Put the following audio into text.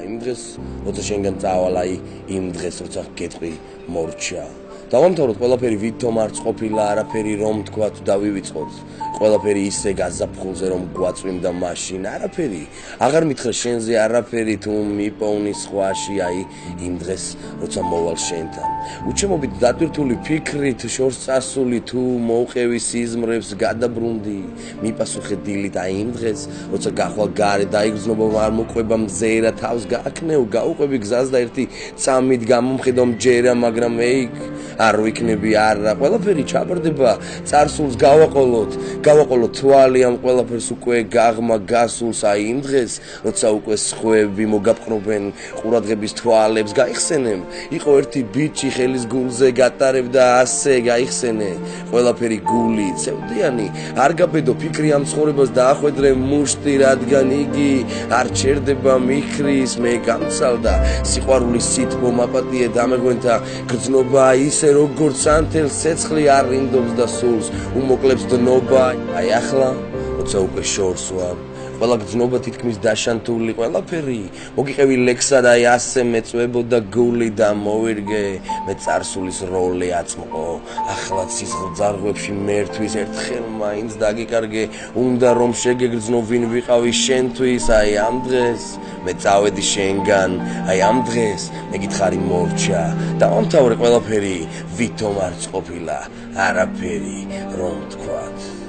იმ დღეს როცა შენგან წავალ აი იმ დღეს როცა გეტყვი მორჩა დავამთავროთ ყველაფერი ვითომ არც ყოფილა არაფერი რომ თქვა თუ დავივიწყოთ ყველაფერი ისე გაზაფხულზე რომ გვაწვიმდა მაშინ არაფერი აღარ მითხრა შენზე არაფერი თუ მიპოვნი სხვაში აი იმ დღეს როცა მოვალ შენთან უჩემობით დატვირთული ფიქრით შორს წასული თუ მოუყევი სიზმრებს გადაბრუნდი მიპასუხე დილით აი იმ დღეს როცა გახვალ გარე დაიგრძნობა არ მოყვება მზერა თავს გააკნევ გაუყვები გზას და ერთი წამით გამომხედო მჯერა მაგრამ ეიქ არ ვიქნები არა ყველაფერი ჩაბარდება წარსულს გავაყოლოთ თვალი ამ ყველაფერს უკვე გაღმა გასულს აი იმ დღეს როცა უკვე სხვები მოგაპყრობენ ყურადღების თვალებს გაიხსენემ იყო ერთი ბიჭი ხელის გულზე გატარებდა ასე გაიხსენე ყველაფერი გული ცევდიანი არ გაბედო ფიქრი ამ ცხოვრებას დაახვედრე მუშტი რადგან იგი არ ჩერდება მიქრის მე გამცალდა სიყვარულის სითბო მაპატიე დამეღვენთა გრძნობა ისე როგორც ანთელს ცეცხლი არ რინდობს და სულს უმოკლებს დნობა აი ახლა როცა უკვე შორს ვარ ყველა გრძნობა თითქმის დაშანთული ყველაფერი მოგიყევი ლექსად აი ასე მეწვებოდა გული და მოვირგე მე წარსულის როლი აწმყო ახლა სიზღძარღვებში მერთვის ერთხელ მაინც დაგიკარგე უნდა რომ შეგეგრძნო ვინ ვიყავი შენთვის აი ამ დღეს მე წავედი შენგან აი ამ დღეს მე გითხარი მორჩა დავამთავრე ყველაფერი ვითომ არც ყოფილა არაფერი რომ თქვათ